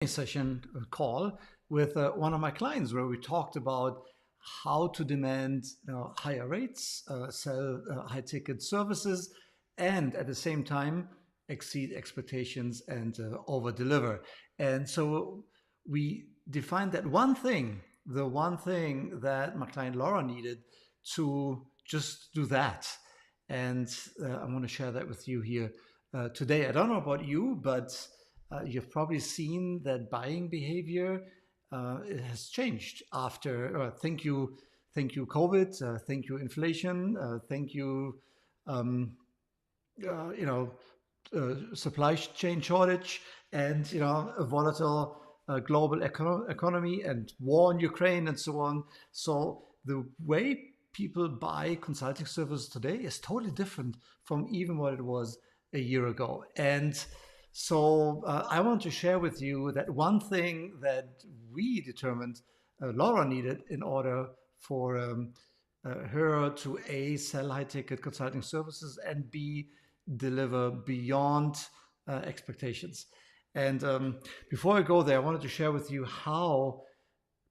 session call with one of my clients where we talked about how to demand higher rates, sell high ticket services, and at the same time exceed expectations and over deliver. And so we defined that one thing, the one thing that my client Laura needed to just do that. And I want to share that with you here today. I don't know about you, but you've probably seen that buying behavior it has changed after. Thank you, COVID. Thank you, inflation. Thank you, um, you know, supply chain shortage, and a volatile global economy and war in Ukraine and so on. So the way people buy consulting services today is totally different from even what it was a year ago. And so I want to share with you that one thing that we determined Laura needed in order for her to A, sell high ticket consulting services, and B, deliver beyond expectations. And before I go there, I wanted to share with you how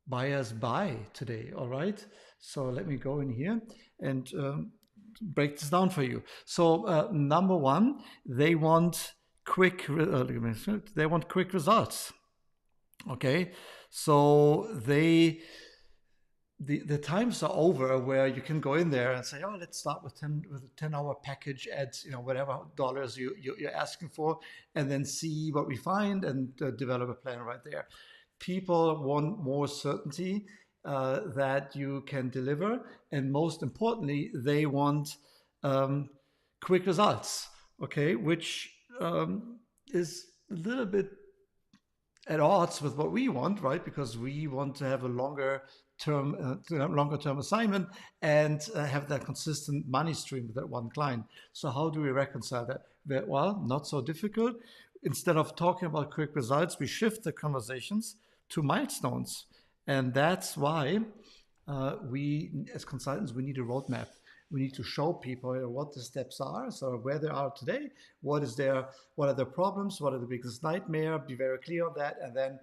buyers buy today. All right. So let me go in here and break this down for you. So number one, they want they want quick results. Okay. So the times are over where you can go in there and say, oh, let's start with a 10-hour package at whatever dollars you're asking for, and then see what we find and develop a plan right there. People want more certainty that you can deliver, and most importantly, they want quick results. Okay, which is a little bit at odds with what we want, right? Because we want to have a longer term assignment and have that consistent money stream with that one client. So how do we reconcile that? Well, not so difficult. Instead of talking about quick results, we shift the conversations to milestones. And that's why we, as consultants, we need a roadmap. We need to show people what the steps are, so where they are today, what are their problems, what are the biggest nightmare, be very clear on that, and then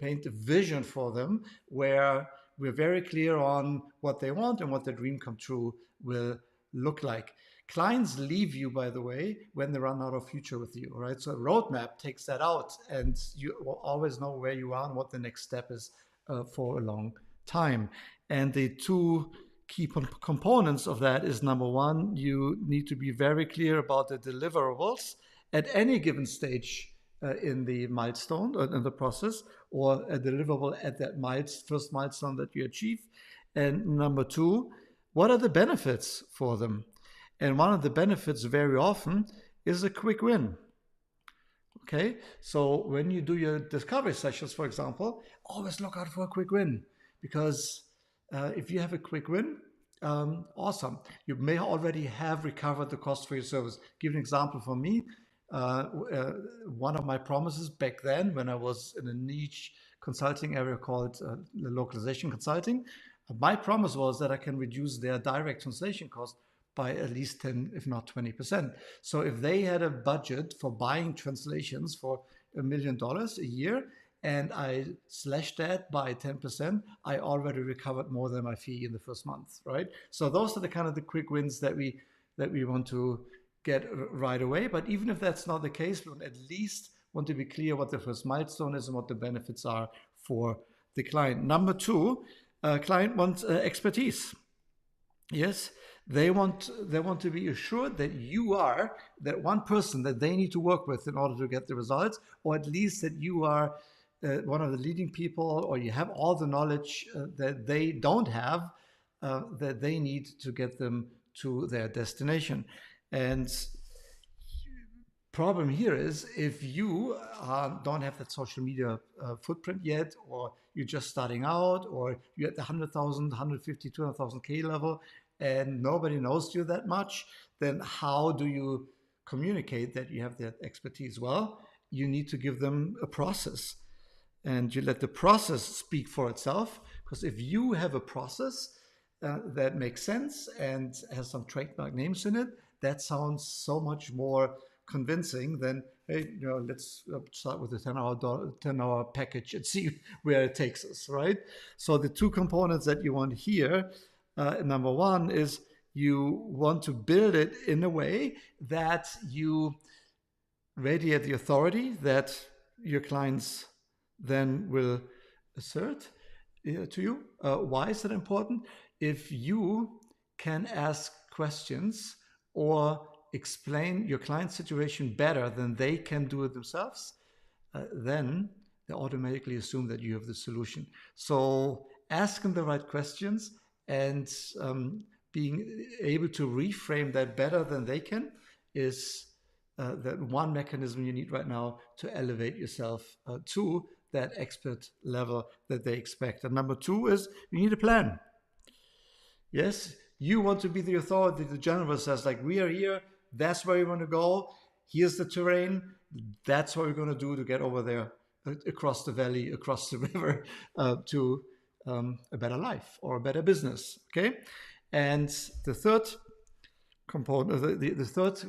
paint a vision for them where we're very clear on what they want and what their dream come true will look like. Clients leave you, by the way, when they run out of future with you, right? So a roadmap takes that out, and you will always know where you are and what the next step is for a long time. And the two key components of that is, number one, you need to be very clear about the deliverables at any given stage in the milestone or in the process, or a deliverable at that first milestone that you achieve. And number two, what are the benefits for them? And one of the benefits very often is a quick win. Okay, so when you do your discovery sessions, for example, always look out for a quick win, because if you have a quick win, awesome. You may already have recovered the cost for your service. Give an example for me. One of my promises back then, when I was in a niche consulting area called localization consulting, my promise was that I can reduce their direct translation cost by at least 10, if not 20%. So if they had a budget for buying translations for $1 million a year, and I slashed that by 10%, I already recovered more than my fee in the first month, right? So those are the kind of the quick wins that we want to get right away. But even if that's not the case, we at least want to be clear what the first milestone is and what the benefits are for the client. Number two, client wants expertise. Yes, they want to be assured that you are that one person that they need to work with in order to get the results, or at least that you are one of the leading people, or you have all the knowledge that they don't have, that they need to get them to their destination. And problem here is, if you don't have that social media footprint yet, or you're just starting out, or you're at the 100,000, 150, 200,000 K level, and nobody knows you that much, then how do you communicate that you have that expertise? Well, you need to give them a process, and you let the process speak for itself. Because if you have a process that makes sense and has some trademark names in it, that sounds so much more convincing than hey, let's start with the 10-hour package and see where it takes us, right? So the two components that you want here, number one is you want to build it in a way that you radiate the authority that your clients then will assert to you. Why is that important? If you can ask questions or explain your client's situation better than they can do it themselves, then they automatically assume that you have the solution. So asking the right questions and being able to reframe that better than they can is that one mechanism you need right now to elevate yourself to that expert level that they expect. And number two is you need a plan. Yes, you want to be the authority. The general says, like, we are here. That's where you want to go. Here's the terrain. That's what we're going to do to get over there, across the valley, across the river, to a better life or a better business. Okay, and the third component, the third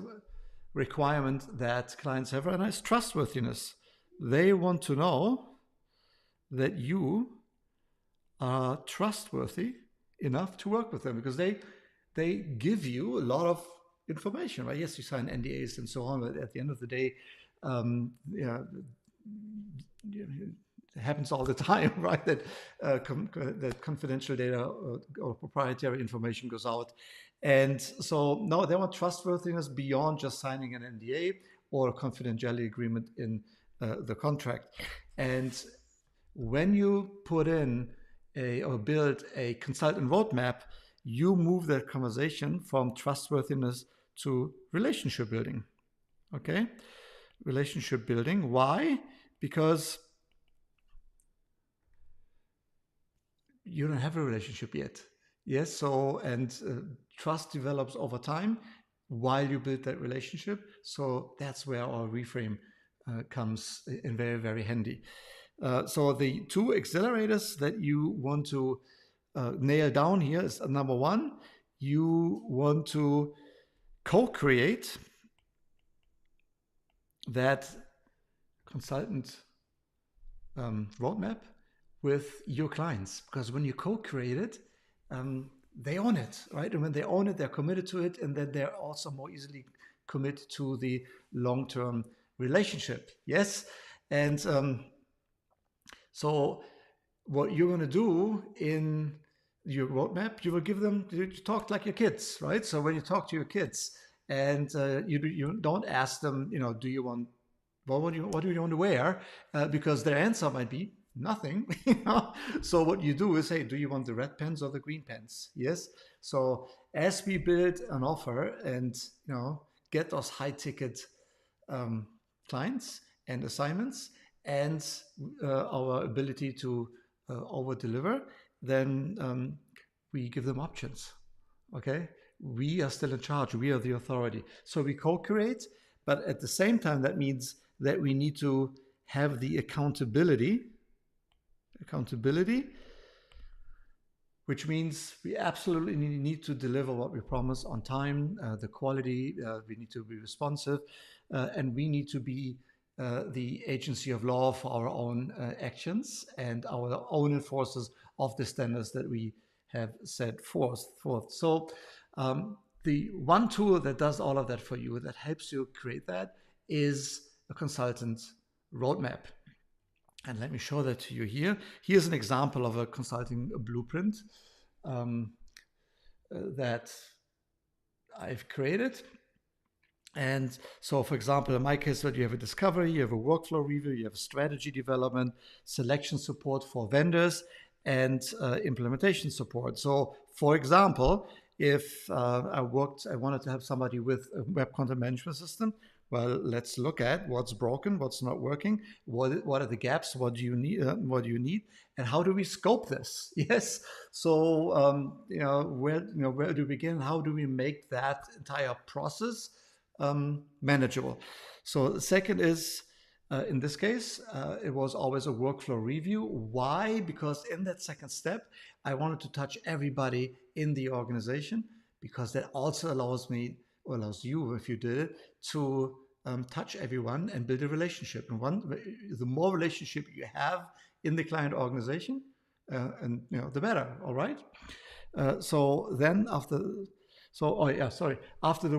requirement that clients have right now is trustworthiness. They want to know that you are trustworthy enough to work with them, because they give you a lot of information, right? Yes, you sign NDAs and so on, but at the end of the day, it happens all the time, right? That that confidential data or proprietary information goes out. And so, no, they want trustworthiness beyond just signing an NDA or a confidentiality agreement in the contract. And when you put in or build a consultant roadmap, you move that conversation from trustworthiness to relationship building. Okay? Relationship building. Why? Because you don't have a relationship yet. Yes, so, and trust develops over time while you build that relationship. So that's where our reframe comes in very, very handy. So the two accelerators that you want to nail down here is number one, you want to co-create that consultant roadmap with your clients, because when you co-create it, they own it, right? And when they own it, they're committed to it, and then they're also more easily committed to the long-term relationship. Yes, and so what you're going to do in your roadmap, you will give them, you talk like your kids, right? So when you talk to your kids, and you don't ask them, do you want, well, what do you want to wear? Because their answer might be nothing. So what you do is, hey, do you want the red pens or the green pens? Yes. So as we build an offer and get those high ticket clients and assignments, and our ability to over deliver, then we give them options. Okay, we are still in charge. We are the authority. So we co-create, but at the same time, that means that we need to have the accountability, which means we absolutely need to deliver what we promise on time, the quality, we need to be responsive, and we need to be the agency of law for our own actions and our own enforcers of the standards that we have set forth. So the one tool that does all of that for you, that helps you create that, is a consultant roadmap. And let me show that to you here. Here's an example of a consulting blueprint that I've created. And so, for example, in my case, you have a discovery, you have a workflow review, you have a strategy development, selection support for vendors, and implementation support. So, for example, if I wanted to have somebody with a web content management system, well, let's look at what's broken, what's not working, what are the gaps, what do you need, and how do we scope this? Yes. So, where do we begin? How do we make that entire process manageable? So the second is, in this case, it was always a workflow review. Why? Because in that second step, I wanted to touch everybody in the organization, because that also allows me, or allows you, if you did it, to touch everyone and build a relationship. And the more relationship you have in the client organization, and the better. All right. So then after the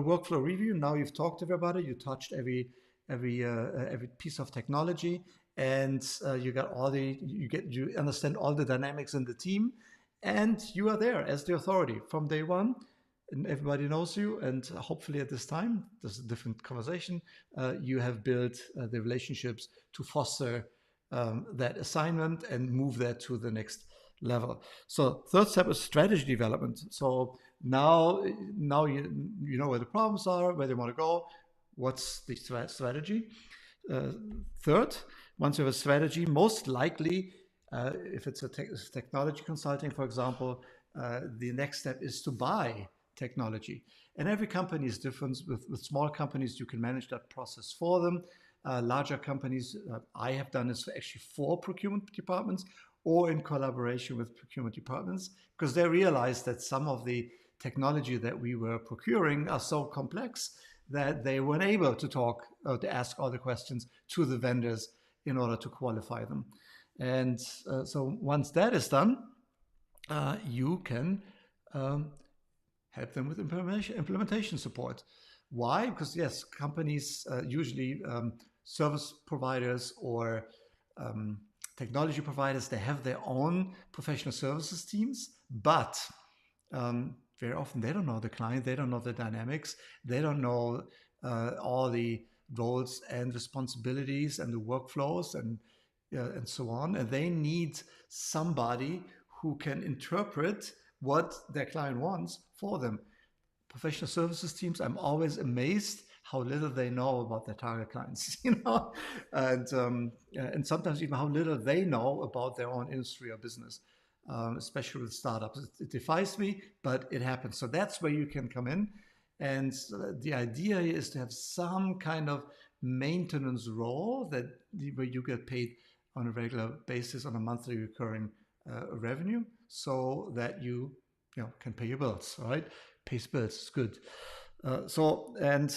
workflow review, now you've talked to everybody, you touched every piece of technology, and you understand all the dynamics in the team, and you are there as the authority from day one, and everybody knows you. And hopefully at this time, there's a different conversation. You have built the relationships to foster that assignment and move that to the next level. So third step is strategy development. So now you know where the problems are, where they want to go, what's the strategy. Third, once you have a strategy, most likely, if it's a technology consulting, for example, the next step is to buy technology. And every company is different. With small companies, you can manage that process for them. Larger companies, I have done this actually for procurement departments or in collaboration with procurement departments, because they realized that some of the technology that we were procuring are so complex that they weren't able to talk or to ask all the questions to the vendors in order to qualify them. And so once that is done, you can help them with implementation support. Why? Because yes, companies, usually service providers or technology providers, they have their own professional services teams, but very often they don't know the client, they don't know the dynamics, they don't know all the roles and responsibilities and the workflows and so on. And they need somebody who can interpret what their client wants for them. Professional services teams, I'm always amazed how little they know about their target clients, and sometimes even how little they know about their own industry or business, especially with startups. It defies me, but it happens. So that's where you can come in. And the idea is to have some kind of maintenance role where you get paid on a regular basis on a monthly recurring revenue, so that you can pay your bills, right? Pays bills, it's good. And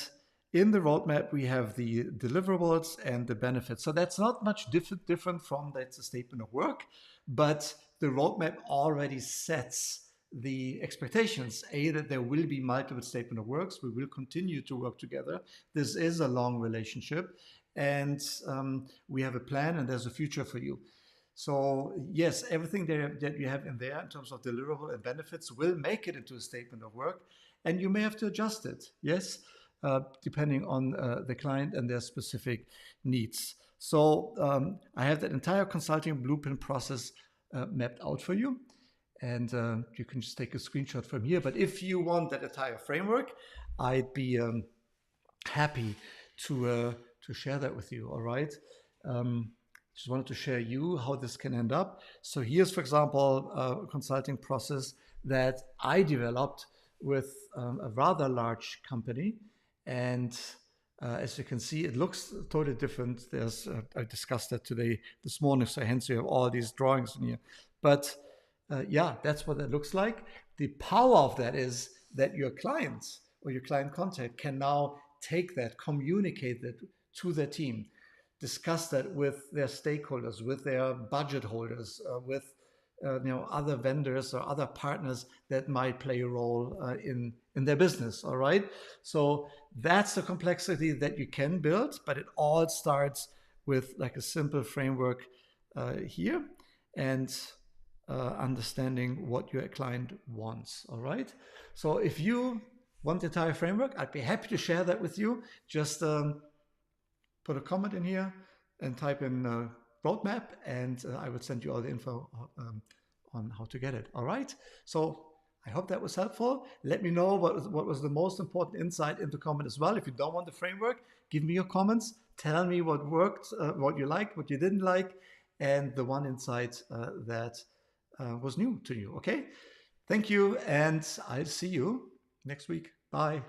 in the roadmap, we have the deliverables and the benefits. So that's not much different from that's a statement of work, but the roadmap already sets the expectations. That there will be multiple statement of works. We will continue to work together. This is a long relationship, and we have a plan, and there's a future for you. So yes, everything that you have in there in terms of deliverable and benefits will make it into a statement of work, and you may have to adjust it, yes, depending on the client and their specific needs. So I have that entire consulting blueprint process mapped out for you, and you can just take a screenshot from here. But if you want that entire framework, I'd be happy to share that with you, all right? Just wanted to share you how this can end up. So here's, for example, a consulting process that I developed with a rather large company. And as you can see, it looks totally different. I discussed that this morning, so hence you have all these drawings in here. But yeah, that's what it looks like. The power of that is that your clients or your client contact can now take that, communicate that to their team, discuss that with their stakeholders, with their budget holders, with other vendors or other partners that might play a role in their business. All right. So that's the complexity that you can build, but it all starts with like a simple framework here and understanding what your client wants. All right. So if you want the entire framework, I'd be happy to share that with you. Just put a comment in here and type in roadmap, and I will send you all the info on how to get it. All right. So I hope that was helpful. Let me know what was the most important insight into comment as well. If you don't want the framework, give me your comments. Tell me what worked, what you liked, what you didn't like, and the one insight that was new to you. Okay. Thank you, and I'll see you next week. Bye.